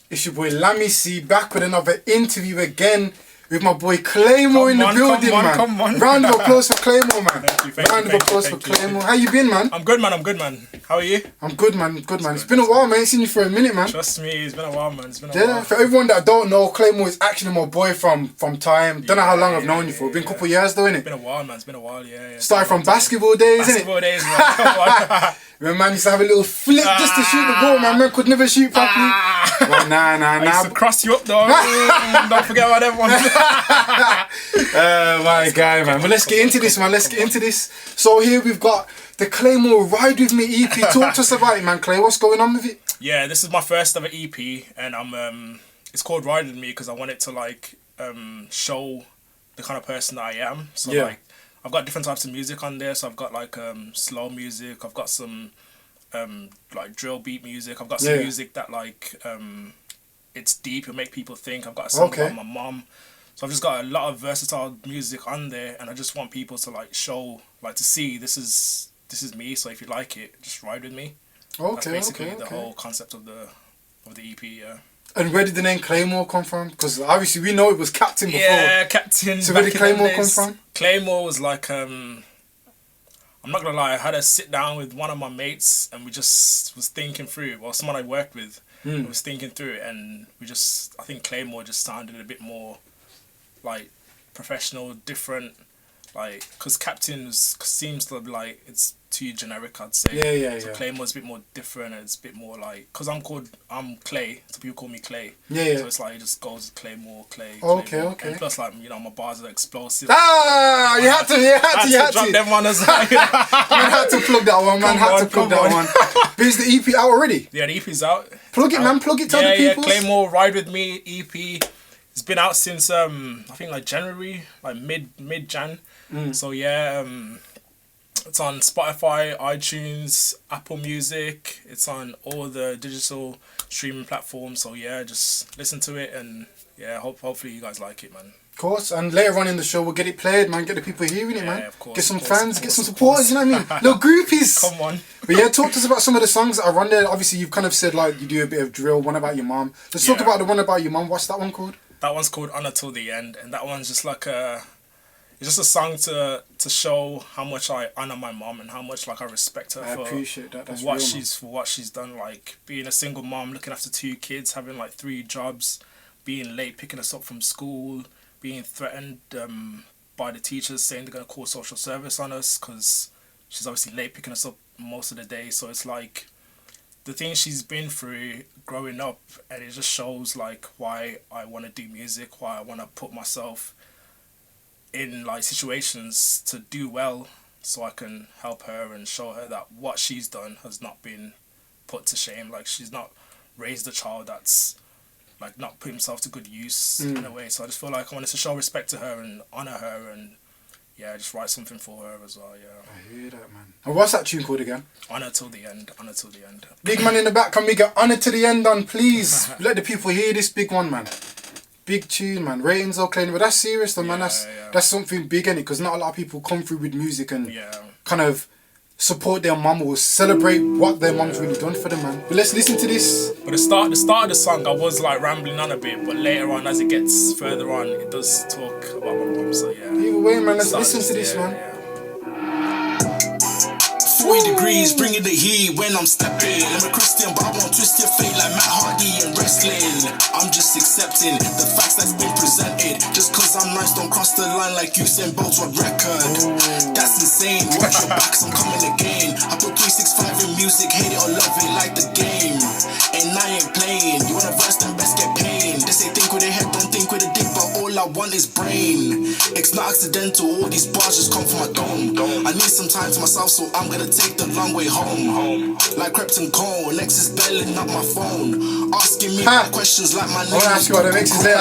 It's your boy Lammy C back with another interview again with my boy Claymore in the building, man. Come on. Round of applause for Claymore, man. Round of applause for Claymore. How you been, man? I'm good, man. How are you? I'm good, man. It's been a while, man. I ain't seen you for a minute, man. Trust me, it's been a while, man. Yeah, for everyone that don't know, Claymore is actually my boy from time. Don't know how long I've known you for. Been a couple of years, though, innit? It's been a while, man. It's been a while, yeah. Started from basketball days, innit? Basketball days, man. Come on. When man used to have a little flip just to shoot the ball, man could never shoot properly. Well, nah. I used to cross you up, though. Don't forget about them ones. My guy, man. But let's get into this, man. So here we've got the Claymore Ride With Me EP. Talk to us about it, man, Clay. What's going on with it? Yeah, this is my first ever EP, and it's called Ride With Me because I want it to show the kind of person that I am. So I've got different types of music on there. So I've got slow music. I've got some drill beat music. I've got some music that it's deep and make people think. I've got a song about my mom. So I've just got a lot of versatile music on there, and I just want people to show, to see this is me. So if you like it, just ride with me. That's basically the whole concept of the EP. Yeah. And where did the name Claymore come from? Because obviously we know it was Captain before. Yeah, Captain. So where did Claymore come from? Claymore was I'm not gonna lie, I had a sit down with one of my mates and we just was thinking through, someone I worked with was thinking through it, and I think Claymore just sounded a bit more professional, different, because Captain seems to it's too generic, I'd say. Yeah. So Claymore's a bit more different, and it's a bit more because I'm Clay, so people call me Clay. Yeah. So it's it just goes Claymore, Clay. Okay. And plus, my bars are explosive. You had to. Drop them on us. Man had to plug that one, man. But is the EP out already? Yeah, the EP's out. Plug it, man. Plug it to the people. Yeah, Claymore Ride With Me EP. It's been out since I think January, mid-Jan. So yeah, it's on Spotify, iTunes, Apple Music. It's on all the digital streaming platforms. So yeah, just listen to it, and yeah, hopefully you guys like it, man. Of course, and later on in the show we'll get it played, man. Get the people hearing it, man. Of course, get some fans, get some supporters. You know what I mean? Little groupies. Come on. But yeah, talk to us about some of the songs that are on there. Obviously, you've kind of said you do a bit of drill. One about your mom. Let's talk about the one about your mom. What's that one called? That one's called Honor Till the End, and that one's just it's just a song to show how much I honor my mom and how much I respect her for appreciate that. That's what she's done, being a single mom, looking after 2 kids, having 3 jobs, being late picking us up from school, being threatened by the teachers saying they're gonna call social service on us because she's obviously late picking us up most of the day. So it's the things she's been through growing up, and it just shows why I want to do music, why I want to put myself in situations to do well so I can help her and show her that what she's done has not been put to shame. She's not raised a child that's not put himself to good use in a way. So I just feel I wanted to show respect to her and honor her, and yeah, just write something for her as well, yeah. I hear that, man. And what's that tune called again? Honor Till the End. Honor Till the End. Big man in the back, can we get Honor to the End on, please? Let the people hear this big one, man. Big tune, man. Ratings okay, but that's serious though, man. That's something big, innit? Because not a lot of people come through with music and kind of support their mum or celebrate what their mum's really done for them, man. But let's listen to this. But the start of the song, I was rambling on a bit, but later on, as it gets further on, it does talk about my mum. So yeah. Either way, man. Let's listen to this, man. 40 degrees, bringing the heat when I'm stepping. I'm a Christian, but I won't twist your fate like Matt Hardy in wrestling. I'm just accepting the facts that's been presented. Just cause I'm nice, don't cross the line like Usain Bolt's world record. That's insane. Watch your backs, I'm coming again. I put 365 in music, hate it or love it like the game. And I ain't playing. You wanna verse, then best get pain. They say think with their head, don't think with a dick, but all I want is brain. It's not accidental, all these bars just come from my dome. I need some time to myself, so I'm gonna take the long way home. Like Krypton Cole, next is belling up my phone, asking me questions like my name. I'll ask you what the mix is there.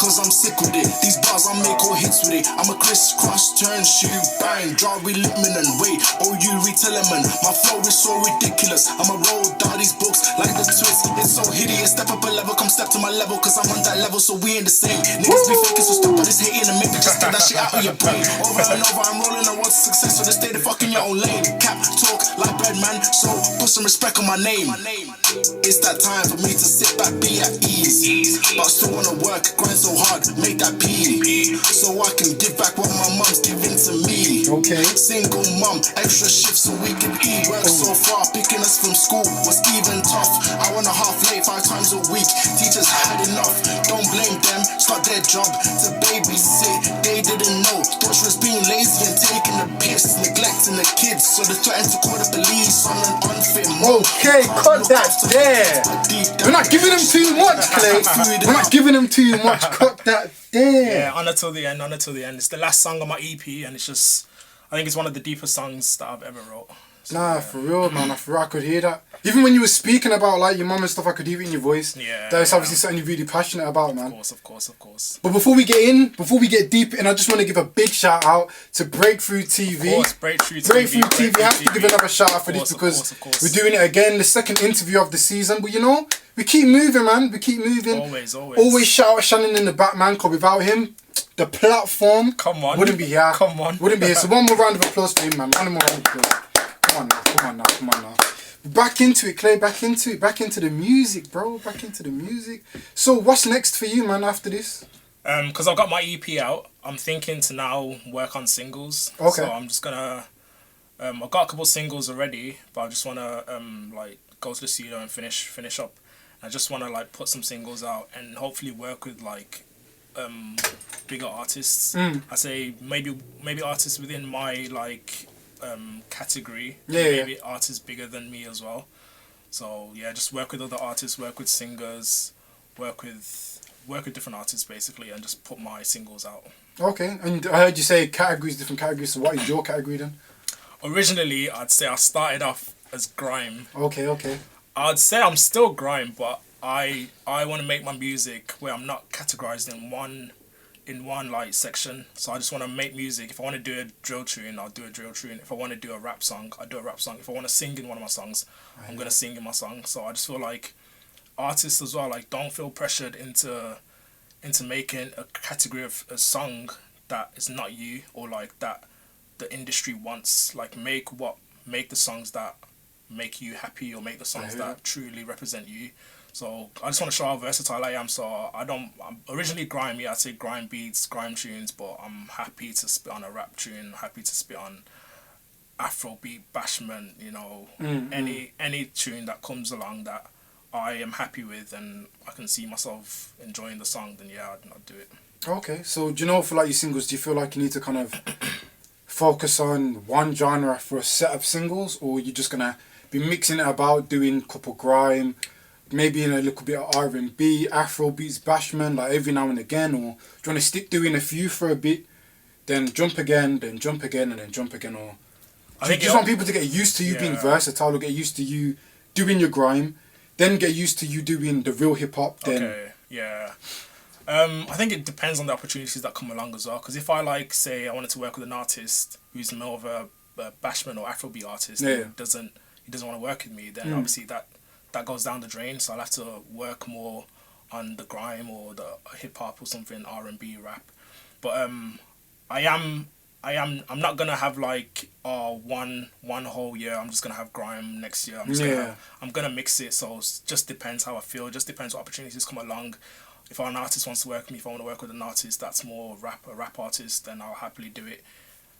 Cause I'm sick with it. These bars I make all hits with it. I'm a crisscross, turn, shoot, bang, draw, Lippman and wait. Oh, you retell him, man. My flow is so ridiculous. I'ma roll down these books like the twist. It's so hideous. Step up a level, come step to my level. Cause I'm on that level, so we ain't the same. Niggas be faking, so stop all this hating and make me just get that shit out of your brain. Over and over, I'm rolling on what's success, so just stay the fuck in your own lane. Cap talk like bread, man, so put some respect on my name. It's that time. time for me to sit back, be at ease. But I still wanna work, grind so hard, make that P, so I can give back what my mum's giving to me. Okay. Single mum, extra shifts so we can eat. Work so far, picking us from school was even tough. Hour and a half late, 5 times a week. Teachers had enough. Don't blame them, start their job to babysit. They didn't know, thought she was being lazy and taking the piss, neglecting the kids, so they threatened to call the police on an unfit mom. Okay, cut that there. We're not giving them too much, Clay. We're not giving them too much. Cut that there. Yeah, Honor Till the End, Honor Till the End. It's the last song on my EP, and it's just, I think it's one of the deepest songs that I've ever wrote. So, Nah, yeah. for real, man. For real, I could hear that. Even when you were speaking about like your mum and stuff, I could hear it in your voice. Yeah. That's obviously something you're really passionate about, man. Of course. But before we get deep in, I just want to give a big shout out to Breakthrough TV. Of course, Breakthrough TV. Breakthrough TV. I have to give another shout out for this because of course. we're doing it again, the second interview of the season. But you know, we keep moving, man. We keep moving. Always shout out Shannon in the back, man, because without him, the platform wouldn't be here. Wouldn't be here. So one more round of applause for him, man. One more round of applause. Come on now. Back into it, Clay. Back into the music, bro. Back into the music. So what's next for you, man, after this? Because I've got my EP out, I'm thinking to now work on singles. Okay. So I'm just gonna, I've got a couple singles already, but I just wanna like go to the studio and finish up. I just wanna like put some singles out and hopefully work with like bigger artists. I say maybe artists within my like category. Maybe artists bigger than me as well. So yeah, just work with other artists, work with singers, work with different artists basically, and just put my singles out. Okay, and I heard you say different categories. So what is your category then? Originally, I'd say I started off as grime. Okay. I'd say I'm still grime, but I want to make my music where I'm not categorized in one like section. So I just want to make music. If I want to do a drill tune, I'll do a drill tune. If I want to do a rap song, I'll do a rap song. If I want to sing in one of my songs, I'm gonna sing in my song. So I just feel like artists as well, like, don't feel pressured into making a category of a song that is not you, or like that the industry wants. Like make the songs that make you happy, or make the songs that truly represent you. So I just want to show how versatile I am. So I'm originally grime, I'd say grime beats, grime tunes, but I'm happy to spit on a rap tune, happy to spit on Afrobeat, bashment, you know, any tune that comes along that I am happy with and I can see myself enjoying the song, then yeah, I'd do it. Okay, so do you know, for like your singles, do you feel like you need to kind of focus on one genre for a set of singles, or you're just gonna be mixing it about, doing a couple grime, maybe in a little bit of R&B, Afro beats, bashment, like every now and again, or do you want to stick doing a few for a bit, then jump again, and then jump again, or I think you just want people to get used to you being versatile, or get used to you doing your grime, then get used to you doing the real hip hop. Then I think it depends on the opportunities that come along as well. Because if I like, say, I wanted to work with an artist who's more of a bashment or Afrobeat artist, and he doesn't want to work with me, then obviously that goes down the drain. So I'll have to work more on the grime or the hip hop or something, R&B, rap. But I'm not gonna have like one whole year I'm just gonna have grime, next year I'm gonna mix it. So it just depends how I feel. It just depends what opportunities come along. If an artist wants to work with me, if I want to work with an artist that's more a rap artist, then I'll happily do it.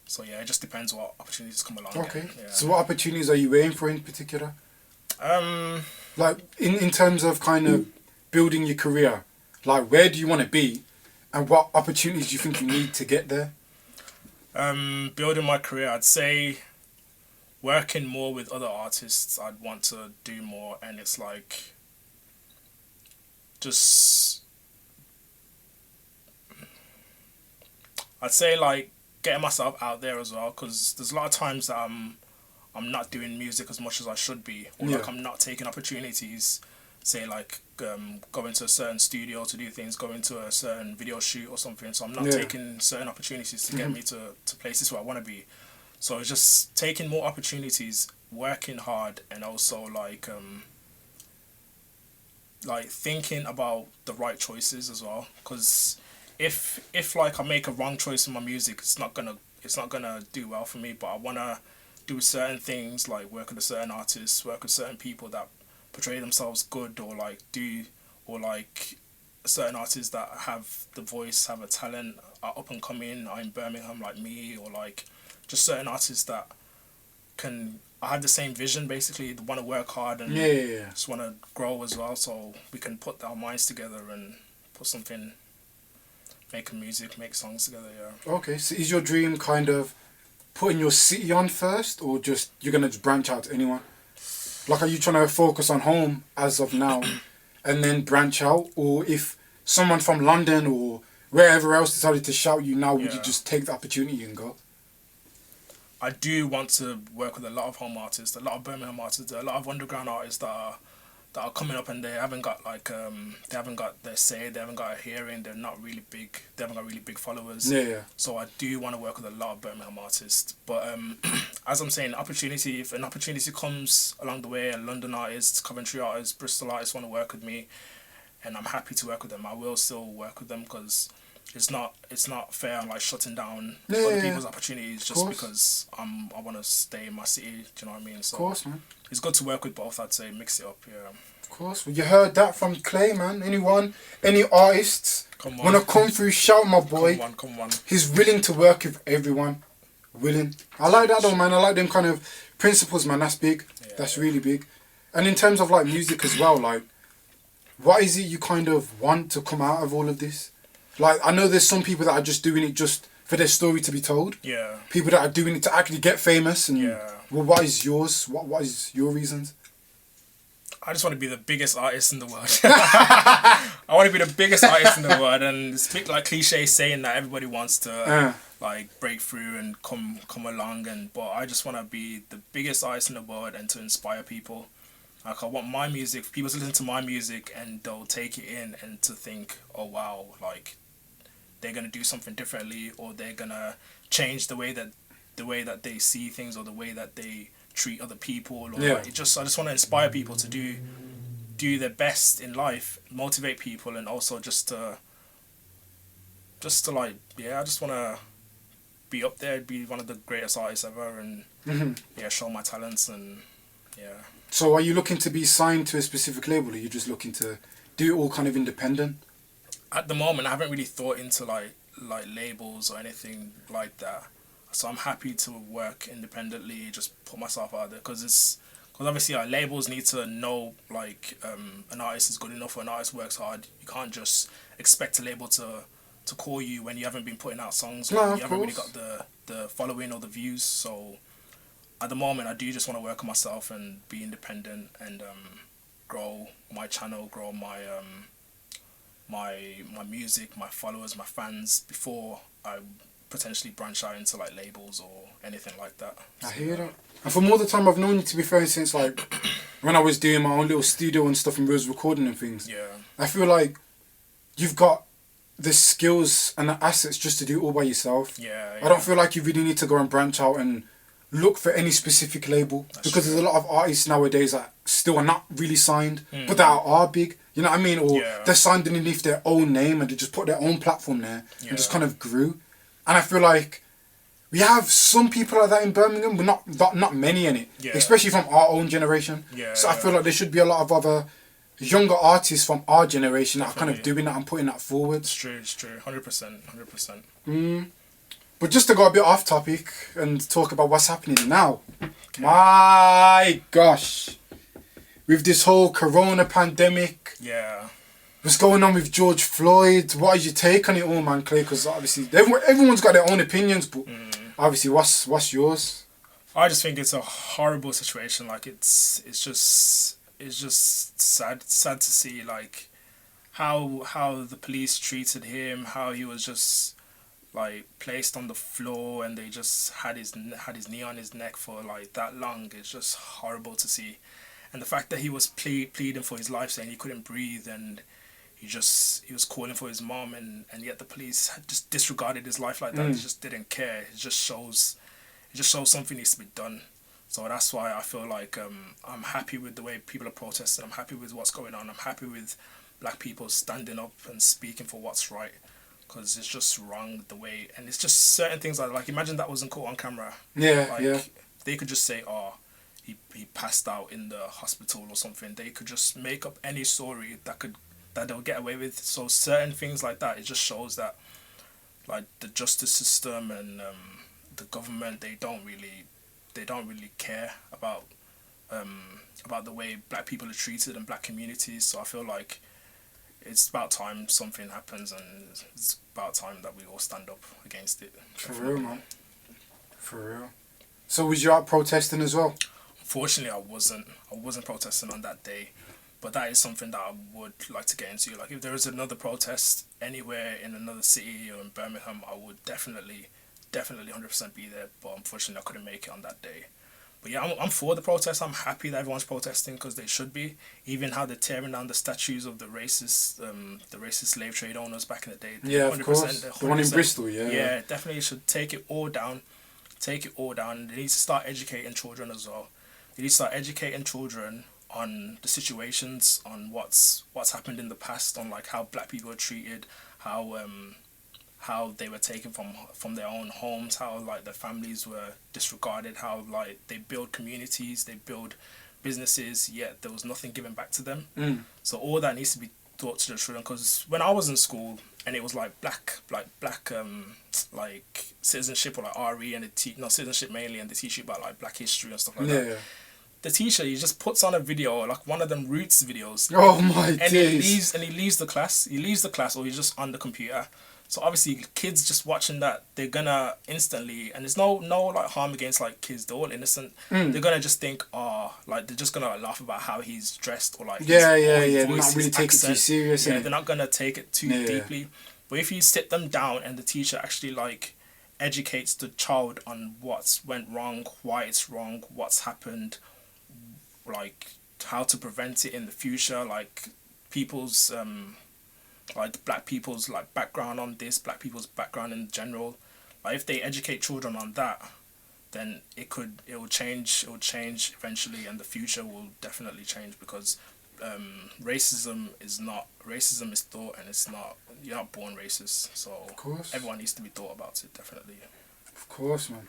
So yeah, it just depends what opportunities come along. Okay. So what opportunities are you waiting for in particular? Like in terms of kind of building your career, like where do you want to be, and what opportunities do you think you need to get there? Building my career, I'd say working more with other artists. I'd want to do more, and it's like just, I'd say like getting myself out there as well, because there's a lot of times that I'm not doing music as much as I should be, or like I'm not taking opportunities, say like going to a certain studio to do things, going to a certain video shoot or something. So I'm not taking certain opportunities to get me to places where I want to be. So it's just taking more opportunities, working hard, and also like thinking about the right choices as well. Because if like I make a wrong choice in my music, it's not gonna do well for me. But I wanna do certain things, like work with a certain artist, work with certain people that portray themselves good, or like certain artists that have the voice, have a talent, are up and coming, are in Birmingham like me, or like just certain artists that I have the same vision, basically, want to work hard and just want to grow as well, so we can put our minds together and put something, make music, make songs together, yeah. Okay, so is your dream kind of putting your city on first, or just you're going to just branch out to anyone? Like, are you trying to focus on home as of now and then branch out? Or if someone from London or wherever else decided to shout you now, would you just take the opportunity and go? I do want to work with a lot of home artists, a lot of Birmingham artists, a lot of underground artists that are coming up, and they haven't got like they haven't got their say, they haven't got a hearing, they're not really big, they haven't got really big followers. Yeah. So I do want to work with a lot of Birmingham artists, but as I'm saying, if an opportunity comes along the way, a London artist, Coventry artist, Bristol artists want to work with me, and I'm happy to work with them, I will still work with them, because it's not fair. I'm like shutting down other people's opportunities just because I want to stay in my city. Do you know what I mean? So of course, man. It's good to work with both. I'd say mix it up. Yeah. Of course. Well, you heard that from Clay, man. Any artists wanna come through? Shout, my boy. Come on. He's willing to work with everyone. Willing. I like that though, man. I like them kind of principles, man. That's big. Yeah, that's really big. And in terms of like music as well, like, what is it you kind of want to come out of all of this? Like, I know there's some people that are just doing it just for their story to be told. Yeah. People that are doing it to actually get famous. And well, what is yours? What is your reasons? I just want to be the biggest artist in the world. I want to be the biggest artist in the world, and it's a bit like cliche saying that everybody wants to like break through and come along, but I just want to be the biggest artist in the world and to inspire people. Like, I want my music, people to listen to my music and they'll take it in and to think, oh wow, like, they're going to do something differently, or they're going to change the way that they see things, or the way that they treat other people, or like, I just want to inspire people to do their best in life, motivate people, and also just to like, I just want to be up there, be one of the greatest artists ever, and show my talents, and So are you looking to be signed to a specific label, or are you just looking to do it all kind of independent? At the moment, I haven't really thought into like labels or anything like that. So I'm happy to work independently, just put myself out there, because obviously like, labels need to know like an artist is good enough, or an artist works hard. You can't just expect a label to call you when you haven't been putting out songs, or you haven't really got the following or the views. So at the moment, I do just want to work on myself and be independent, and grow my channel, grow my my music, my followers, my fans, before I potentially branch out into like labels or anything like that. I hear that. And from all the time I've known you, to be fair, since like when I was doing my own little studio and stuff and we was recording and things, I feel like you've got the skills and the assets just to do it all by yourself. I don't feel like you really need to go and branch out and look for any specific label. That's because true. There's a lot of artists nowadays that still are not really signed, but that are big. You know what I mean? Or they're signed underneath their own name and they just put their own platform there and just kind of grew. And I feel like we have some people like that in Birmingham, but not many in it, especially from our own generation. So I feel like there should be a lot of other younger artists from our generation that are kind of doing that and putting that forward. It's true. 100%. But just to go a bit off topic and talk about what's happening now. Okay. My gosh. With this whole corona pandemic. What's going on with George Floyd? What is your take on it all, man, Clay? Because obviously everyone's got their own opinions, but obviously what's yours? I just think it's a horrible situation. Like, it's just sad to see like how the police treated him, how he was just like placed on the floor and they just had his knee on his neck for like that long. It's just horrible to see. And the fact that he was pleading for his life, saying he couldn't breathe, and he was calling for his mom, and yet the police had just disregarded his life like that. They just didn't care. It just shows something needs to be done. So that's why I feel like I'm happy with the way people are protesting. I'm happy with what's going on. I'm happy with black people standing up and speaking for what's right, because it's just wrong the way, and it's just certain things like imagine that wasn't caught on camera. They could just say, oh, he passed out in the hospital or something. They could just make up any story that they'll get away with. So certain things like that, it just shows that like the justice system and the government, they don't really care about the way black people are treated and black communities. So I feel like it's about time something happens, and it's about time that we all stand up against it. For real, man. For real. So was you out protesting as well? Unfortunately, I wasn't protesting on that day, but that is something that I would like to get into. Like if there is another protest anywhere in another city or in Birmingham, I would definitely 100% be there. But unfortunately, I couldn't make it on that day. But yeah, I'm for the protest. I'm happy that everyone's protesting because they should be. Even how they're tearing down the statues of the racist slave trade owners back in the day. Yeah, of course. The one in Bristol, yeah. Yeah, definitely should take it all down. Take it all down. They need to start educating children as well. They need to start educating children on the situations, on what's happened in the past, on like how black people are treated, how they were taken from their own homes, how like their families were disregarded, how like they build communities, they build businesses, yet there was nothing given back to them. So all that needs to be taught to the children. Because when I was in school and it was like black like citizenship or like RE and not citizenship mainly, and they teach you about like black history and stuff like that. The teacher, he just puts on a video, like one of them Roots videos. Oh my days. He leaves the class. Or he's just on the computer. So obviously, kids just watching that, they're gonna instantly, and there's no like harm against like kids. They're all innocent. They're gonna just think, like they're just gonna laugh about how he's dressed or like voice, not really take it too serious. Yeah, they're not gonna take it too deeply. But if you sit them down and the teacher actually like educates the child on what's went wrong, why it's wrong, what's happened, like how to prevent it in the future, like people's like black people's like background on this, black people's background in general. Like if they educate children on that, then it will change eventually, and the future will definitely change, because racism is taught, and it's not, you're not born racist. So of course everyone needs to be taught about it, definitely. Of course, man.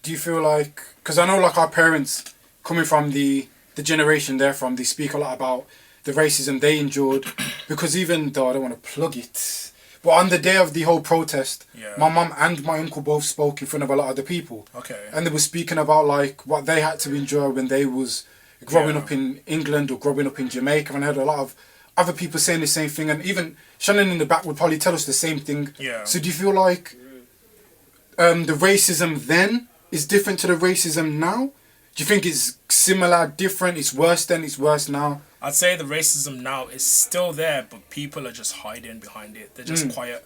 Do you feel like, because I know like our parents coming from the generation they're from, they speak a lot about the racism they endured, because even though I don't want to plug it, but on the day of the whole protest, my mum and my uncle both spoke in front of a lot of the people. Okay. And they were speaking about like what they had to endure when they was growing up in England or growing up in Jamaica, and I heard a lot of other people saying the same thing, and even Shannon in the back would probably tell us the same thing. Yeah. So do you feel like the racism then is different to the racism now? Do you think it's similar, different, it's worse then, it's worse now? I'd say the racism now is still there, but people are just hiding behind it. They're just quiet.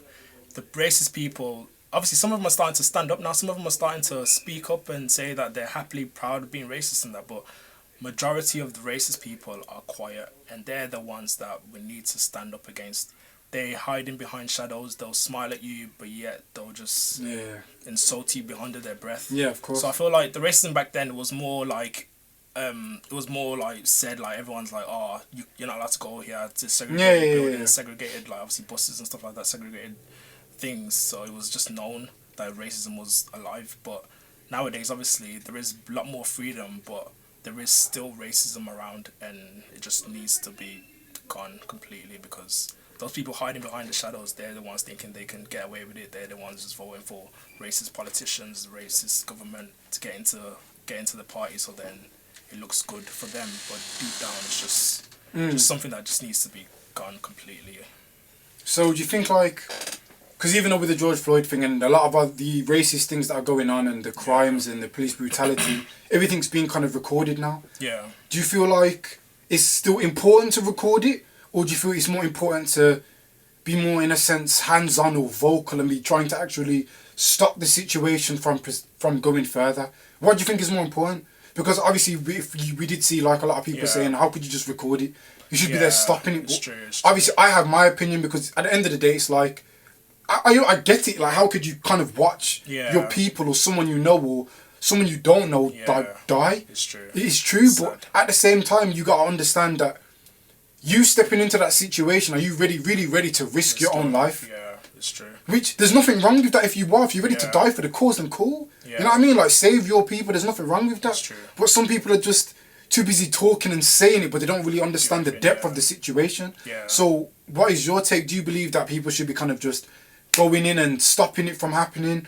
The racist people, obviously some of them are starting to stand up now, some of them are starting to speak up and say that they're happily proud of being racist and that, but majority of the racist people are quiet, and they're the ones that we need to stand up against. They hiding behind shadows, they'll smile at you, but yet they'll just insult you under their breath. Yeah, of course. So I feel like the racism back then was more like, said like everyone's like, oh, you're not allowed to go here, to segregated buildings, segregated like obviously buses and stuff like that, segregated things. So it was just known that racism was alive. But nowadays, obviously, there is a lot more freedom, but there is still racism around, and it just needs to be gone completely, because those people hiding behind the shadows, they're the ones thinking they can get away with it. They're the ones just voting for racist politicians, racist government to get into the party, so then it looks good for them, but deep down it's just something that just needs to be gone completely. So do you think like, because even though with the George Floyd thing and a lot of the racist things that are going on and the crimes and the police brutality, everything's being kind of recorded now. Yeah. Do you feel like it's still important to record it, or do you feel it's more important to be more, in a sense, hands-on or vocal and be trying to actually stop the situation from going further? What do you think is more important? Because obviously, we did see like a lot of people saying, how could you just record it? You should be there stopping it. It's true. Obviously, I have my opinion, because at the end of the day, it's like, I get it. Like, how could you kind of watch your people or someone you know or someone you don't know die? It's true. It's true, but at the same time, you got to understand that you stepping into that situation, are you really ready to risk your own life? Yeah. It's true. Which, there's nothing wrong with that if you're ready to die for the cause, then cool. Yeah. You know what I mean? Like, save your people, there's nothing wrong with that. That's true. But some people are just too busy talking and saying it, but they don't really understand the depth of the situation. Yeah. So, what is your take? Do you believe that people should be kind of just going in and stopping it from happening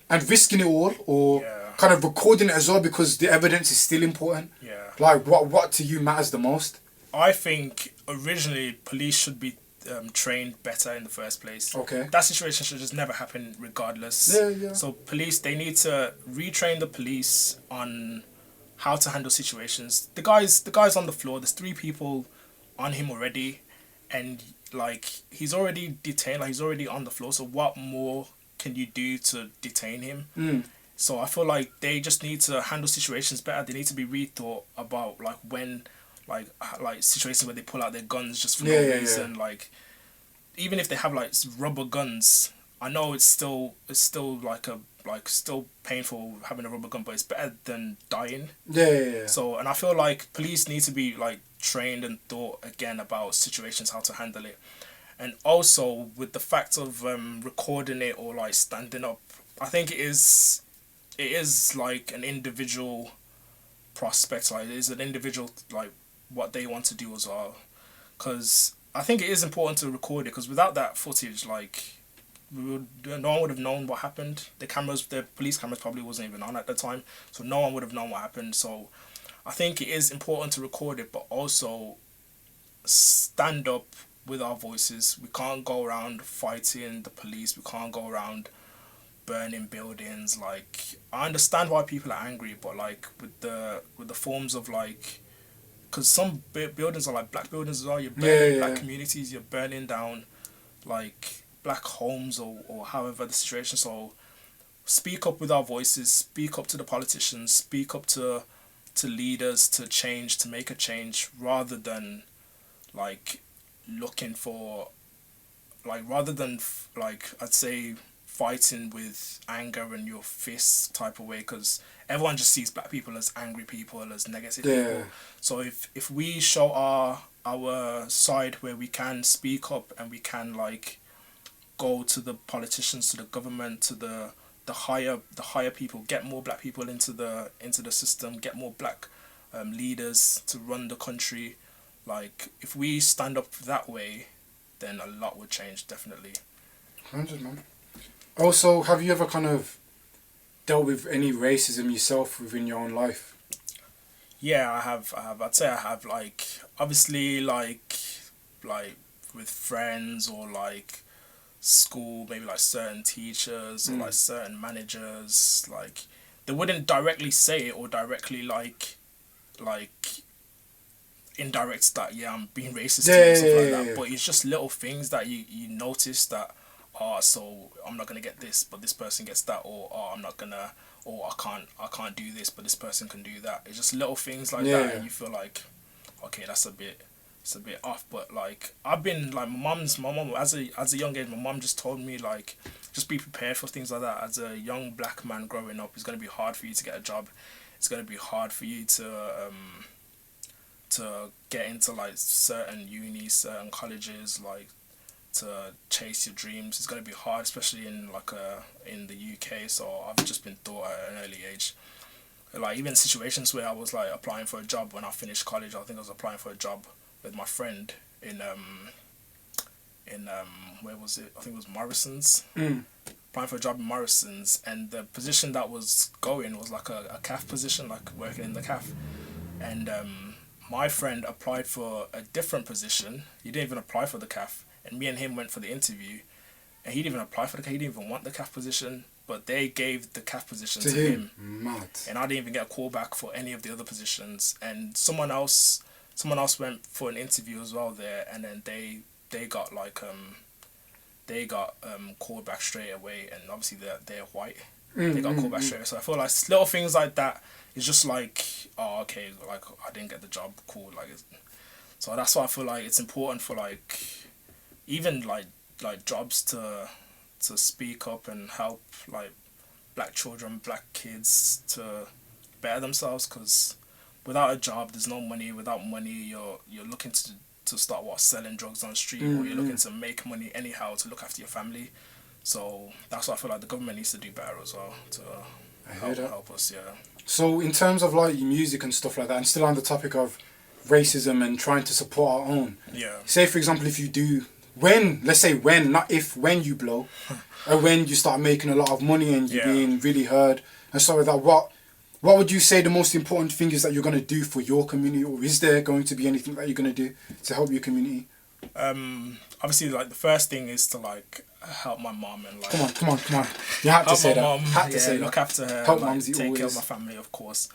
and risking it all, or kind of recording it as well because the evidence is still important? Yeah. Like, what to you matters the most? I think originally police should be trained better in the first place. Okay. That situation should just never happen regardless. Yeah. So police, they need to retrain the police on how to handle situations. The guy's on the floor. There's 3 people on him already, and like he's already detained. Like he's already on the floor. So what more can you do to detain him? So I feel like they just need to handle situations better. They need to be rethought about like when, like situations where they pull out their guns just for no reason. Like even if they have like rubber guns, I know it's still still painful having a rubber gun, but it's better than dying. Yeah. So, and I feel like police need to be like trained and thought again about situations, how to handle it. And also with the fact of recording it or like standing up, I think it is like an individual prospect. Like it is an individual, like what they want to do as well. Because I think it is important to record it, because without that footage, like no one would have known what happened. The police cameras probably wasn't even on at the time, so no one would have known what happened. So I think it is important to record it, but also stand up with our voices. We can't go around fighting the police. We can't go around burning buildings. Like I understand why people are angry, but like with the forms of like, because some buildings are like black buildings as well. You're burning black communities. You're burning down like black homes or however the situation. So speak up with our voices. Speak up to the politicians. Speak up to leaders to change, to make a change, rather than like looking for like, rather than like I'd say fighting with anger and your fists type of way, because everyone just sees black people as angry people, as negative people. So if we show our side where we can speak up and we can like go to the politicians, to the government, to the higher people, get more black people into the system, get more black leaders to run the country. Like if we stand up that way, then a lot would change, definitely. 100, man. Also, have you ever kind of dealt with any racism yourself within your own life? Yeah, I have. I'd say I have. Like obviously, like with friends or like school, maybe like certain teachers or like certain managers, like they wouldn't directly say it or directly like indirect that I'm being racist to you and stuff like that. But it's just little things that you notice that, so I'm not gonna get this, but this person gets that, or I'm not gonna, or I can't do this, but this person can do that. It's just little things like that, and you feel like, okay, it's a bit off. But like I've been like my mom as a young age, my mom just told me like just be prepared for things like that. As a young black man growing up, it's gonna be hard for you to get a job. It's gonna be hard for you to get into like certain unis, certain colleges, like to chase your dreams. It's gonna be hard, especially in in the UK. So I've just been taught at an early age. Like even situations where I was like applying for a job when I finished college. I think I was applying for a job with my friend in where was it? I think it was Morrison's. Applying for a job in Morrison's, and the position that was going was like a CAF position, like working in the CAF. And my friend applied for a different position. He didn't even apply for the CAF, and me and him went for the interview, and he didn't even apply for the CAF. He didn't even want the CAF position, but they gave the CAF position to him. Mad. And I didn't even get a call back for any of the other positions. And someone else went for an interview as well there, and then they got like called back straight away. And obviously they're white. They got called back straight away. So I feel like little things like that. It's just like, oh, okay, like I didn't get the job, cool. Like, so that's why I feel like it's important for like, even like jobs to speak up and help like black children, black kids to better themselves. Because without a job, there's no money. Without money, you're looking to start selling drugs on the street, or you're looking to make money anyhow to look after your family. So that's what I feel like the government needs to do better as well to help us. Yeah. So in terms of like music and stuff like that, and still on the topic of racism and trying to support our own. Yeah. Say for example, if you do, let's say when, not if, when you blow, or when you start making a lot of money and you're being really heard and stuff like that, what would you say the most important thing is that you're going to do for your community, or is there going to be anything that you're going to do to help your community? Obviously, like the first thing is to like help my mom and like. Come on. You had to say that. Mom, had to say look that. after her. Help like, mumsy take always. care of my family, of course.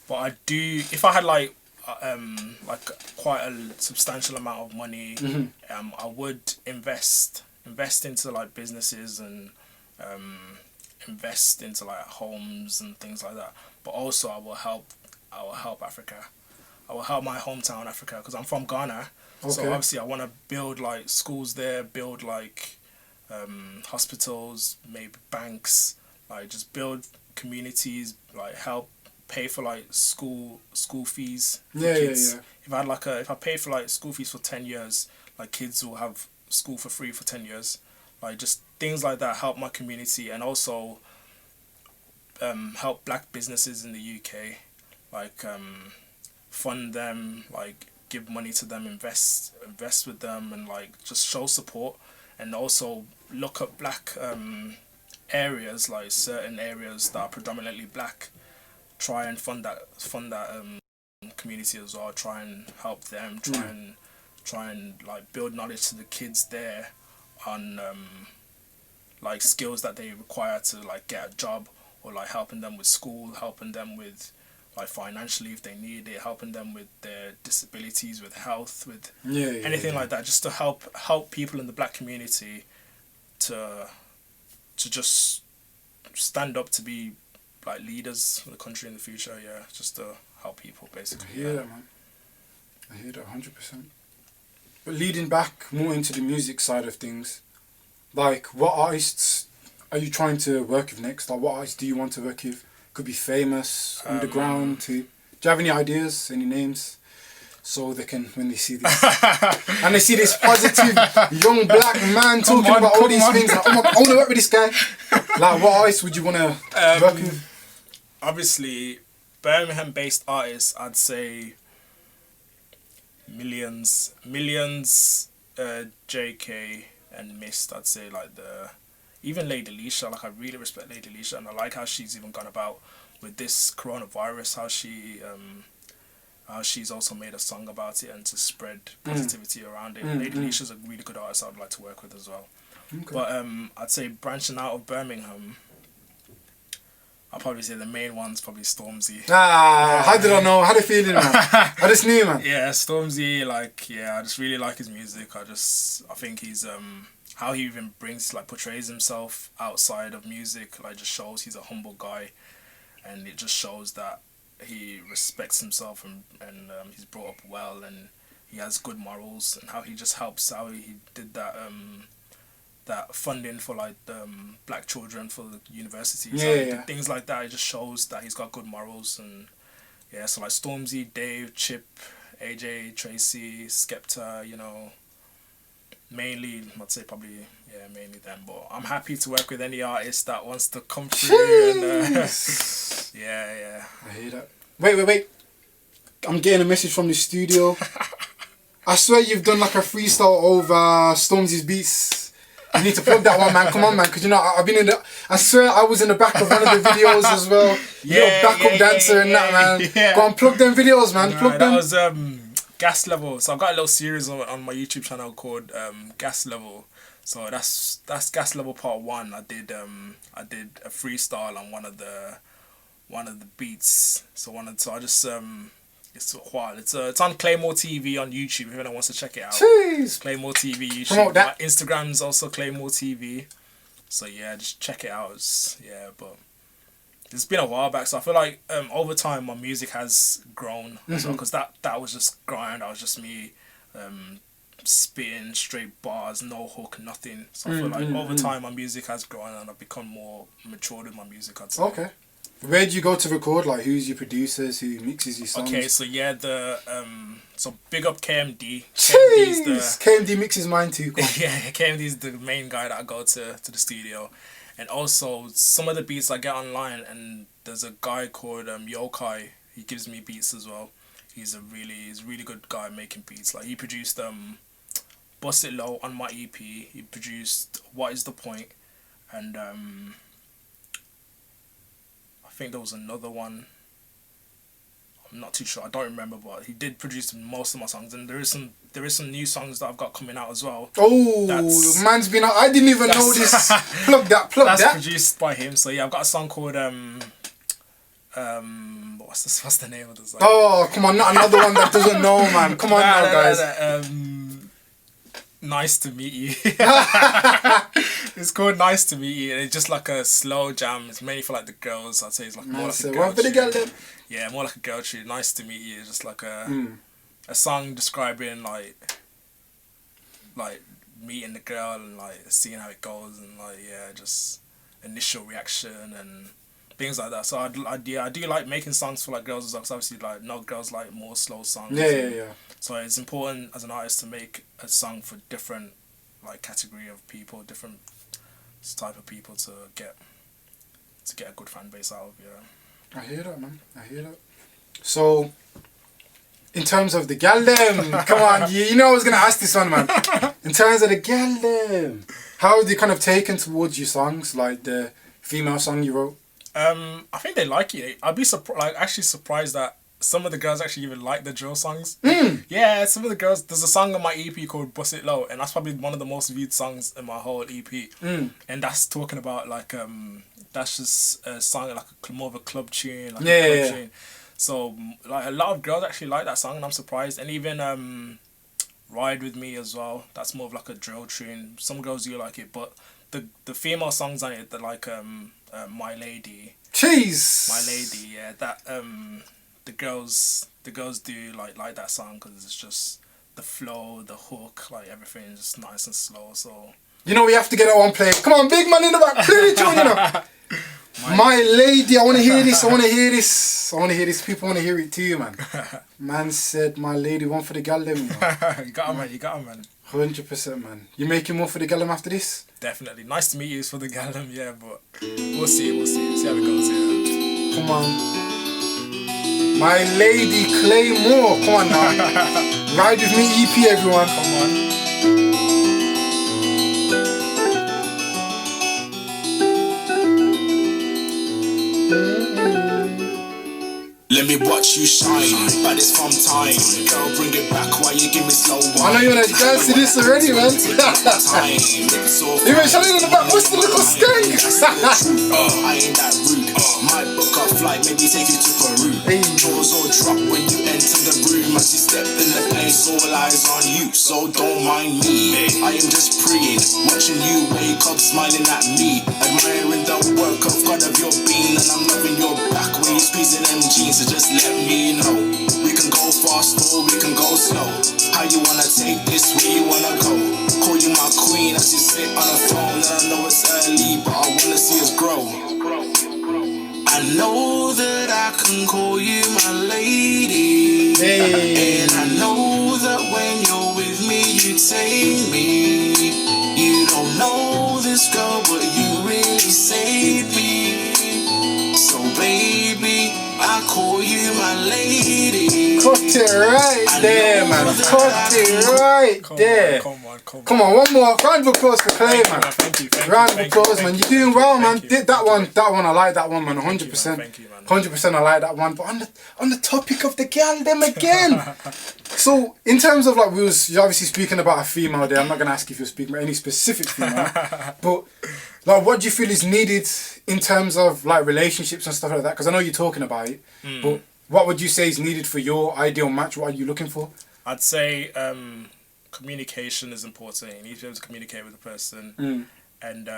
But I do. If I had like quite a substantial amount of money, I would invest into like businesses and invest into like homes and things like that. But also, I will help Africa. I will help my hometown Africa because I'm from Ghana. Okay. So obviously, I want to build like schools there, build like hospitals, maybe banks, like just build communities, like help pay for like school fees for kids. If I paid for like school fees for 10 years, like kids will have school for free for 10 years. Like just things like that help my community, and also help black businesses in the UK, like fund them, like give money to them, invest with them, and like just show support, and also look at black areas, like certain areas that are predominantly black, try and fund that community as well, try and help them, try and like build knowledge to the kids there on like skills that they require to like get a job, or like helping them with school, helping them with like financially if they need it, helping them with their disabilities, with health, with anything like that, just to help people in the black community to just stand up to be like leaders for the country in the future. Just to help people basically. I hear that, man. I hear that 100%. But leading back more into the music side of things, like what artists are you trying to work with next? Like what artists do you want to work with? Could be famous, underground too. Do you have any ideas, any names? So they can, when they see this, and they see this positive young black man talking about all these things, like, I want to work with this guy. Like what artists would you want to work with? Obviously, Birmingham-based artists, I'd say Millions, JK and Mist. I'd say like even Lady Leisha. Like I really respect Lady Leisha, and I like how she's even gone about with this coronavirus. How she's also made a song about it and to spread positivity around it. Lady Leisha's a really good artist I'd like to work with as well. Okay. But I'd say branching out of Birmingham, I'll probably say the main one's probably Stormzy. How did I know? How did you feeling, man? I just knew, man. Yeah, Stormzy, like, I just really like his music. I think he's, how he even portrays himself outside of music, like, just shows he's a humble guy. And it just shows that he respects himself and he's brought up well and he has good morals, and how he just helps, how he did that, that funding for like black children for the universities, things like that. It just shows that he's got good morals. And so like Stormzy, Dave, Chip, AJ, Tracy, Skepta, mainly I'd say probably mainly them. But I'm happy to work with any artist that wants to come through. And, I hear that. Wait, I'm getting a message from the studio. I swear you've done like a freestyle over Stormzy's beats. You need to plug that one, man. Come on, man, because I've been I swear I was in the back of one of the videos as well. You're a backup dancer and that, man. Yeah. Go and plug them videos, man. Plug them. That was Gas Level. So I've got a little series on my YouTube channel called Gas Level. So that's Gas Level Part 1. I did a freestyle on one of the beats. It's on Claymore TV on YouTube if anyone wants to check it out. Jeez. Claymore TV YouTube. My Instagram's also Claymore TV. So just check it out. But it's been a while back, so I feel like over time my music has grown as well, because that was just grind. That was just me spitting straight bars, no hook, nothing. So I feel like over time my music has grown and I've become more matured with my music, I'd say. Okay. Where do you go to record? Like, who's your producers? Who mixes your songs? Okay, so yeah, so big up KMD. Jeez! KMD mixes mine too. Yeah, KMD is the main guy that I go to the studio, and also some of the beats I get online. And there's a guy called Yokai. He gives me beats as well. He's a really good guy making beats. Like, he produced Bust It Low on my EP. He produced What Is the Point, and I think there was another one. I'm not too sure. I don't remember, but he did produce most of my songs, and there is some new songs that I've got coming out as well. Oh, man's been out. I didn't even know this. Plug that. That's produced by him. So yeah, I've got a song called what's the name of the song? Oh, come on, not another one that doesn't know, man. Come on now, guys. Nice to meet you. It's called Nice to Meet You. It's just like a slow jam. It's mainly for like the girls. I'd say it's like more like a girl tune. Yeah, more like a girl tune. Nice to Meet You. It's just like a song describing like meeting the girl and like seeing how it goes, and like, yeah, just initial reaction and things like that. So I do like making songs for like girls as well, because obviously like no girls like more slow songs. Yeah. So it's important as an artist to make a song for different like category of people, different type of people to get a good fan base out of. Yeah. I hear that, man. I hear that. So, in terms of the gal them, come on, you know I was gonna ask this one, man. In terms of the gal them, how are they kind of taken towards your songs, like the female song you wrote? I think they like it. I'd be actually surprised that some of the girls actually even like the drill songs. Yeah, some of the girls. There's a song on my EP called Bust It Low, and that's probably one of the most viewed songs in my whole EP. And that's talking about like that's just a song like more of a club tune, like a club tune. So like a lot of girls actually like that song, and I'm surprised. And even Ride With Me as well. That's more of like a drill tune. Some girls do like it, but the female songs on it, they're like My Lady. Jeez. My Lady, yeah. That the girls do like that song, because it's just the flow, the hook, like everything is just nice and slow. So you know we have to get that one played. Come on, big man in the back, play the tune, you know. My Lady, I want to hear this. I want to hear this. People want to hear it too, man. Man said, My Lady, one for the gal them. You got him, man. 100%, man. You making more for the gal them after this? Definitely. Nice to meet you for the gal them, yeah, but we'll see. See how it goes, yeah. Come on. My Lady Claymore, come on now. Ride With Me EP, everyone. Come on. Let me watch you shine, but it's from time. Girl, bring it back while you give me slow wine. I know you wanna dance to this already, man. Even Charlie in the back, what's the little skank? I ain't that rude. Might book a flight, maybe take you to Peru. Doors all drop when you enter the room. As you step in the place, all eyes on you, so don't mind me. I am just praying, watching you wake up, smiling at me, admiring the work of God of your being, and I'm loving your back when you're squeezing them jeans. So just let me know, we can go fast or we can go slow. How you wanna take this, where you wanna go? Call you my queen as you sit on the throne. And I know it's early, but I wanna see us grow. I know that I can call you my lady, and I know that when you're with me you take me. You don't know this girl, but you really saved me. So baby, I call you my lady. Cut it right there, man. Cut it right there. Come on, one more. Round of applause for Clay, man. Round of applause, man. You're doing well, man. Did that one, I like that one, man. 100%. 100% I like that one. But on the topic of the girl, them again. So, in terms of like, you're obviously speaking about a female there. I'm not going to ask if you're speaking about any specific female. But, like, what do you feel is needed in terms of like relationships and stuff like that? Because I know you're talking about it. But what would you say is needed for your ideal match? What are you looking for? I'd say communication is important. You need to be able to communicate with the person, and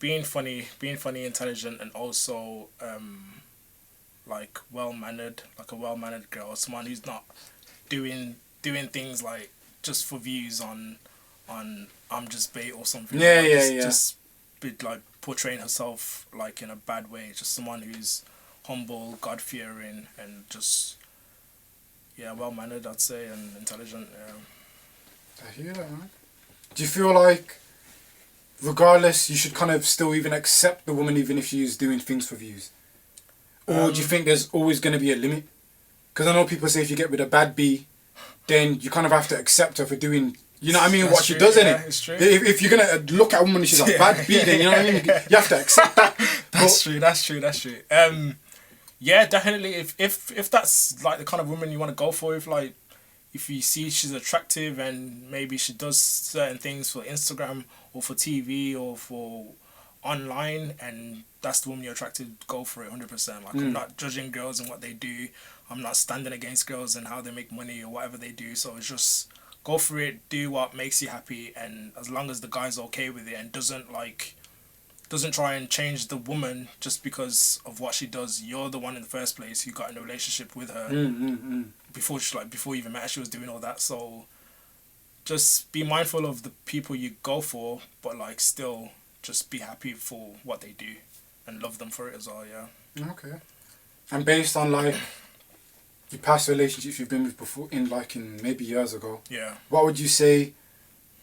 being funny, intelligent, and also like well-mannered, like a well-mannered girl, someone who's not doing things like just for views on I'm just bait or something. Just be like portraying herself like in a bad way. Just someone who's humble, God-fearing, and just well-mannered, I'd say, and intelligent. I hear that, man. Do you feel like, regardless, you should kind of still even accept the woman even if she's doing things for views? Or do you think there's always going to be a limit? Because I know people say if you get with a bad B, then you kind of have to accept her for doing, you know what I mean, what she does, innit? It's true. If you're going to look at a woman and she's a bad B, then you know what I mean? You have to accept that. That's true. Yeah, definitely. If that's like the kind of woman you want to go for, if you see she's attractive and maybe she does certain things for Instagram or for TV or for online, and that's the woman you're attracted to, go for it 100%. Like, I'm not judging girls and what they do. I'm not standing against girls and how they make money or whatever they do. So it's just go for it, do what makes you happy, and as long as the guy's okay with it and doesn't try and change the woman just because of what she does. You're the one in the first place who got in a relationship with her before you even met her. She was doing all that. So just be mindful of the people you go for, but like still just be happy for what they do and love them for it as well. Yeah. Okay. And based on like your past relationships you've been with before, in maybe years ago, yeah, what would you say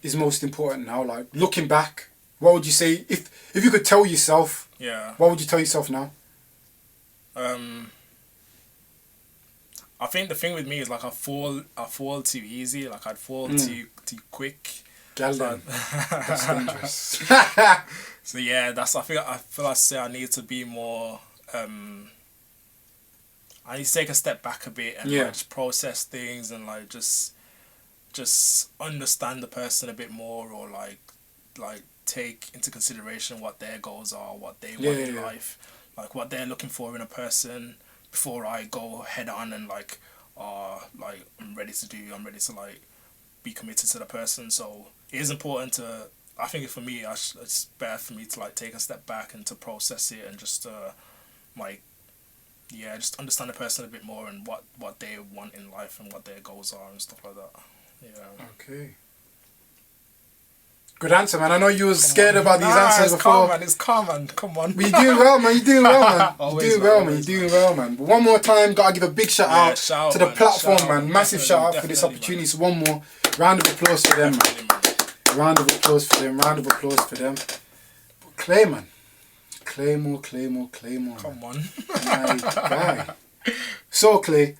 is most important now? Like looking back, what would you say if you could tell yourself? Yeah. What would you tell yourself now? I think the thing with me is like I fall too easy. Like I'd fall too quick. That's dangerous. So yeah, I feel I say I need to be more. I need to take a step back a bit and like just process things and like just understand the person a bit more, or like take into consideration what their goals are, what they want in life, like what they're looking for in a person before I go head on and I'm ready to like be committed to the person. So it is important to, I think for me, it's better for me to like take a step back and to process it and just just understand the person a bit more and what they want in life and what their goals are and stuff like that. Yeah. Okay. Good answer, man. I know you was scared about these answers before. It's calm, man. Come on. But you're doing well, man. You're doing well, man. But one more time, gotta give a big shout out to the platform, man. Massive shout out for this opportunity. So one more round of applause for them, man. Round of applause for them. But Clay, man. Claymore. Come on. My guy. So, Clay,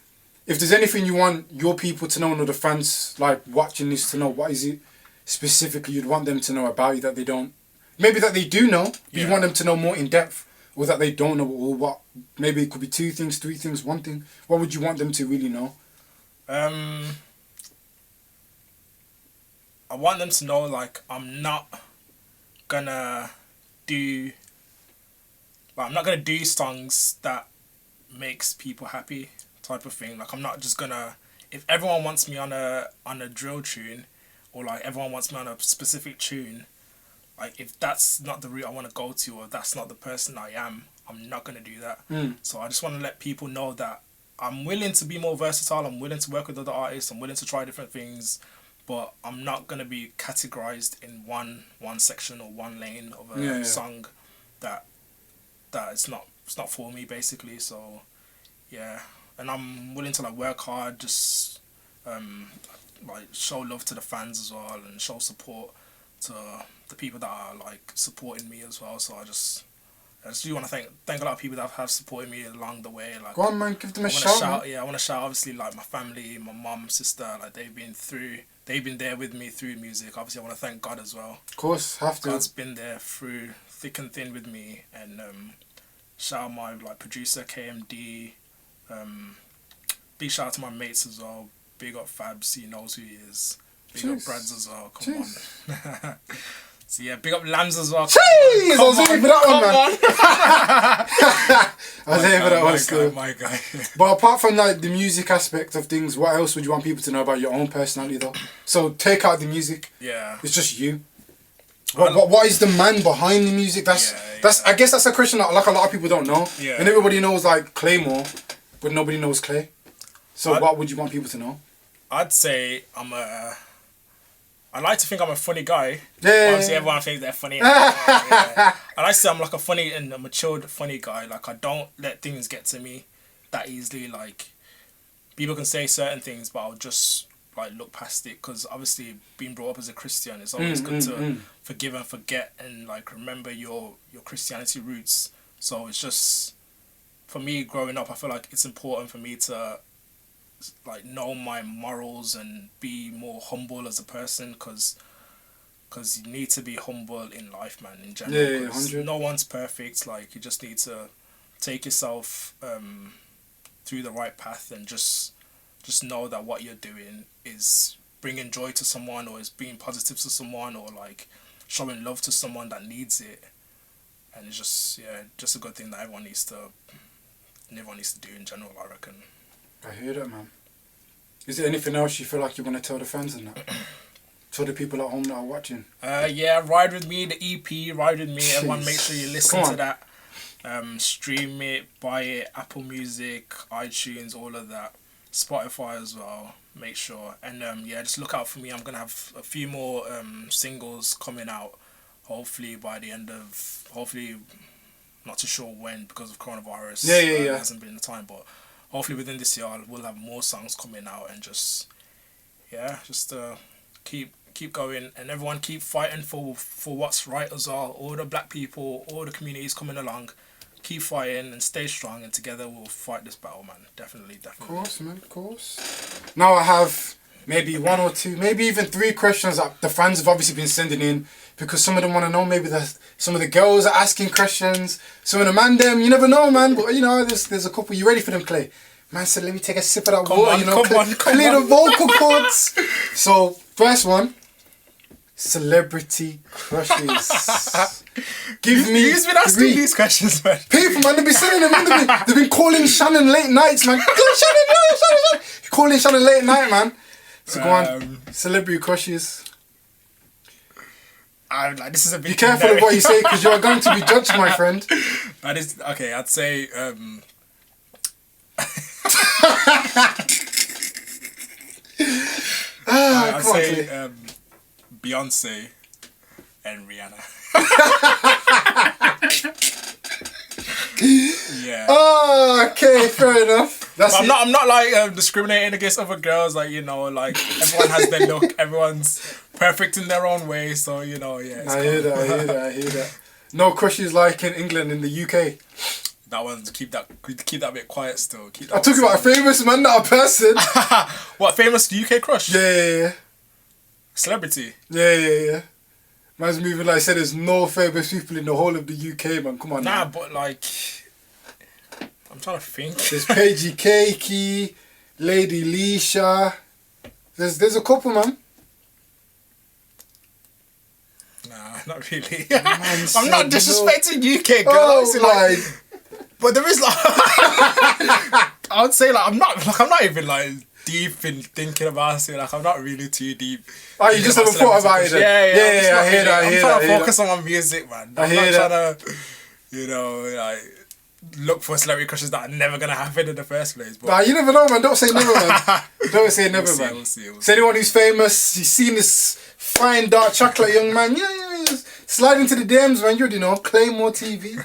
if there's anything you want your people to know, or the fans like watching this to know, what is it specifically you'd want them to know about you that they don't? Maybe that they do know, but you want them to know more in depth, or that they don't know, or what? Maybe it could be 2 things, 3 things, 1 thing. What would you want them to really know? I want them to know, like, I'm not gonna do songs that makes people happy type of thing. Like, I'm not just gonna, if everyone wants me on a drill tune, or like everyone wants me on a specific tune, like if that's not the route I want to go to, or that's not the person I am, I'm not gonna do that. So I just want to let people know that I'm willing to be more versatile, I'm willing to work with other artists, I'm willing to try different things, but I'm not gonna be categorized in one section or one lane of a song that it's not for me, basically. So yeah, and I'm willing to like work hard, just like show love to the fans as well, and show support to the people that are like supporting me as well. So I just do want to thank a lot of people that have supported me along the way. Like, go on, man, give them a shout. Yeah, I want to shout obviously like my family, my mum, sister. Like they've been there with me through music. Obviously, I want to thank God as well. Of course, have to. God's been there through thick and thin with me, and shout out my like producer KMD. Big shout out to my mates as well. Big up Fabs, he knows who he is. Big up Brads as well. Come on. So yeah, big up Lambs as well. Jeez, I was waiting for that one, man. I was waiting for that one still. My guy. But apart from like the music aspect of things, what else would you want people to know about your own personality though? So take out the music. Yeah. It's just you. What is the man behind the music? That's I guess that's a question that like a lot of people don't know. Yeah. And everybody knows like Claymore, but nobody knows Clay. So what would you want people to know? I'd say I'm I like to think I'm a funny guy. Yeah. Obviously, everyone thinks they're funny. I like to say I'm like a funny and a matured funny guy. Like, I don't let things get to me that easily. Like, people can say certain things, but I'll just like look past it, because obviously being brought up as a Christian, it's always good to forgive and forget and like remember your Christianity roots. So it's just, for me growing up, I feel like it's important for me to like know my morals and be more humble as a person, because you need to be humble in life, man, in general. Yeah, 100. No one's perfect. Like, you just need to take yourself through the right path, and just know that what you're doing is bringing joy to someone, or is being positive to someone, or like showing love to someone that needs it. And it's just a good thing that everyone needs to do in general, I reckon. I hear that, man. Is there anything else you feel like you want to tell the fans and that? Tell the people at home that are watching. Ride With Me, the EP, Ride With Me. Jeez. Everyone make sure you listen to that. Stream it, buy it, Apple Music, iTunes, all of that. Spotify as well, make sure. And just look out for me. I'm going to have a few more singles coming out, hopefully by the end of, not too sure when because of coronavirus. It hasn't been the time, but hopefully within this year we'll have more songs coming out, and just keep going, and everyone keep fighting for what's right as well. All the black people, all the communities coming along, keep fighting and stay strong, and together we'll fight this battle, man. Definitely. Of course, man, of course. Now I have maybe 1 or 2, maybe even 3 questions that the fans have obviously been sending in, because some of them want to know. Maybe some of the girls are asking questions. Some of the man them, you never know, man. But you know, there's a couple. You ready for them, Clay? Man said, let me take a sip of that water. Clear the vocal cords. So first one, celebrity crushes. Give me. Who's been asking these questions, man? People, man, they've been sending them. Man. They've been calling Shannon late nights, man. Shannon. Calling Shannon late night, man. So go on, celebrity crushes. This is a bit. Be careful of what you say, because you are going to be judged, my friend. That is okay. I'd say. I'd say Beyonce and Rihanna. Yeah. Oh, okay, fair enough. I'm not like discriminating against other girls. Like, you know, like everyone has their look. Everyone's perfect in their own way. So, you know, yeah. I hear that. No crushes like in England, in the UK. That one, keep that a bit quiet still. I'm talking about a famous man, not a person. What, famous UK crush? Yeah. Celebrity? Yeah. Man's moving like I said, there's no famous people in the whole of the UK, man. Come on. Nah, now. but like, I'm trying to think. There's Paigey Cakey, Lady Leisha. There's a couple, man. Nah, not really. I'm not disrespecting UK girls. But there is like, I would say like I'm not even like deep in thinking about it. Like, I'm not really too deep. Oh, you just haven't thought about it then? Yeah, I hear that. I'm trying to focus on my music, man. I'm not trying to, you know, like look for celebrity crushes that are never gonna happen in the first place. But nah, you never know, man. Don't say never, man. Don't say never, man. We'll see. So anyone who's famous, you've seen this fine dark chocolate young man, yeah, slide into the DMs, man. You already know, Claymore TV.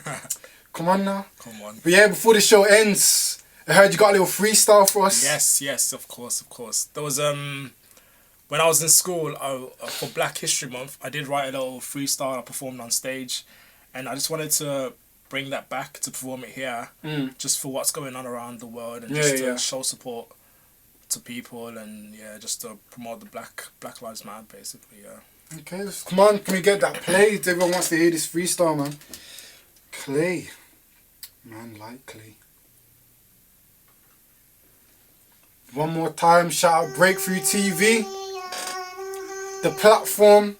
Come on now. Come on. But yeah, before the show ends, I heard you got a little freestyle for us. Yes, of course. There was when I was in school for Black History Month, I did write a little freestyle. I performed on stage, and I just wanted to bring that back to perform it here, just for what's going on around the world, and just to show support to people, and just to promote the Black Lives Matter, basically. Yeah. Okay, come on, can we get that played? Everyone wants to hear this freestyle, man. Clay. Man like Clay. One more time, shout out Breakthrough TV, the platform.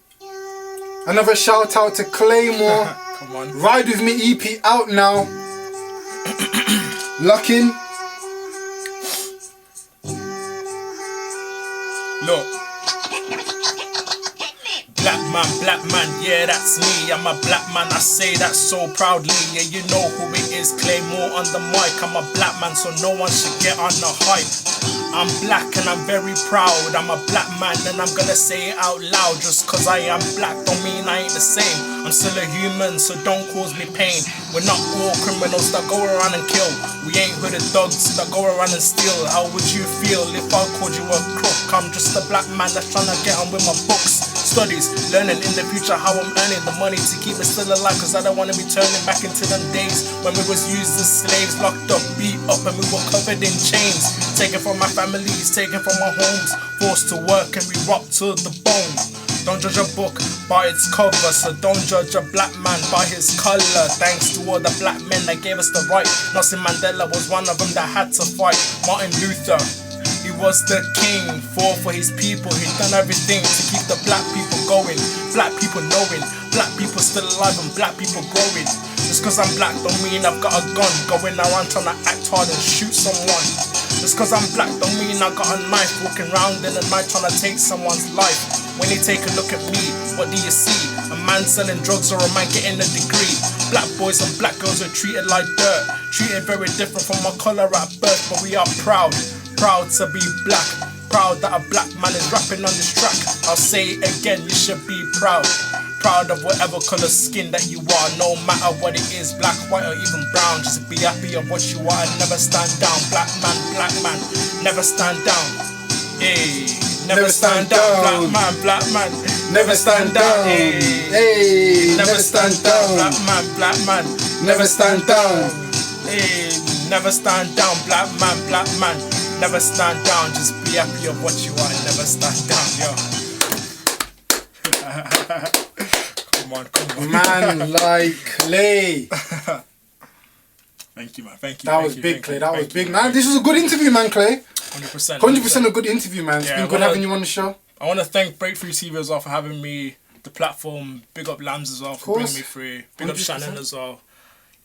Another shout out to Claymore. Come on. Ride With Me EP out now. Lock in. Look. Black man, yeah, that's me. I'm a black man, I say that so proudly. Yeah, you know who it is, Claymore on the mic. I'm a black man, so no one should get on the hype. I'm black and I'm very proud. I'm a black man and I'm gonna say it out loud. Just cause I am black don't mean I ain't the same. I'm still a human, so don't cause me pain. We're not all criminals that go around and kill. We ain't hooded thugs that go around and steal. How would you feel if I called you a crook? I'm just a black man that's trying to get on with my books, studies, learning in the future how I'm earning the money to keep me still alive. Cause I don't wanna be turning back into them days when we was used as slaves, locked up, beat up, and we were covered in chains. Taken from my families, taken from our homes, forced to work and we rocked to the bone. Don't judge a book by its cover, so don't judge a black man by his colour. Thanks to all the black men that gave us the right. Nelson Mandela was one of them that had to fight. Martin Luther, he was the king, fought for his people. He done everything to keep the black people going, black people knowing, black people still alive and black people growing. Just cause I'm black don't mean I've got a gun going around trying to act hard and shoot someone. Just cause I'm black don't mean I got a knife walking around in the night trying to take someone's life. When you take a look at me, what do you see? A man selling drugs or a man getting a degree? Black boys and black girls are treated like dirt, treated very different from our colour at birth. But we are proud, proud to be black, proud that a black man is rapping on this track. I'll say it again, you should be proud, proud of whatever colour skin that you are, no matter what it is, black, white or even brown. Just be happy of what you are and never stand down. Black man, never stand down. Hey. Never stand down, black man, never stand down, hey, never stand down, black man, never stand down, hey, never stand down, black man, never stand down. Just be happy of what you are and never stand down, yo. Come on. Man like Clay. Thank you, man. Thank you. That was big, Clay. That was big, man. This was a good interview, man, Clay. 100%. 100% a good interview, man. It's been good having you on the show. I want to thank Breakthrough TV as well for having me, the platform. Big up Lambs as well for bringing me through. Big 100%. Up Shannon as well.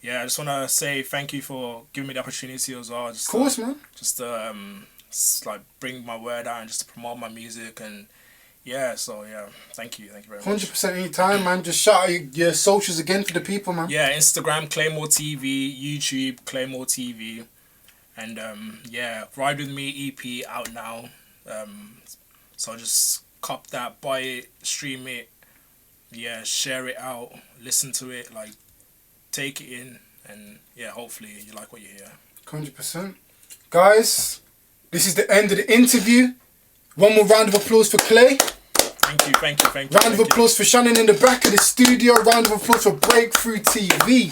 Yeah, I just want to say thank you for giving me the opportunity as well. Just, of course, man. Just like bring my word out and just to promote my music and yeah, so yeah, thank you very much. 100% anytime, man. Just shout out your socials again for the people, man. Yeah, Instagram Claymore TV, YouTube Claymore TV, and yeah, Ride With Me EP out now. So just cop that, buy it, stream it, yeah, share it out, listen to it, like take it in, and yeah, hopefully you like what you hear. 100%. Guys, this is the end of the interview. One more round of applause for Clay. Thank you. Round of applause for Shannon in the back of the studio. Round of applause for Breakthrough TV.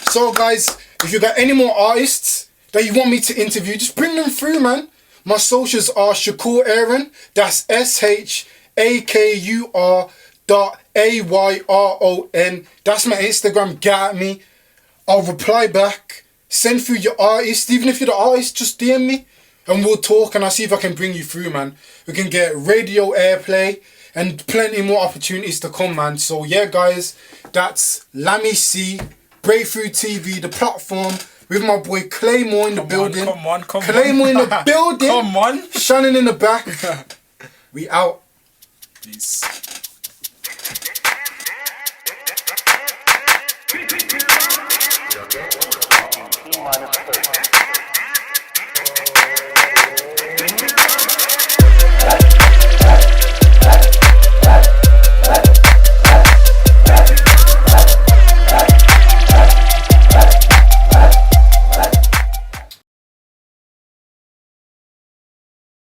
So guys, if you got any more artists that you want me to interview, just bring them through, man. My socials are Shakur Aaron. That's SHAKUR.AYRON. That's my Instagram. Get at me. I'll reply back. Send through your artist. Even if you're the artist, just DM me. And we'll talk and I'll see if I can bring you through, man. We can get radio airplay and plenty more opportunities to come, man. So yeah, guys, that's LAMMY C, Breakthrough TV, the platform, with my boy Claymore in the building. Come on. Claymore in the building. Come on. Shannon in the back. We out. Peace. T-minus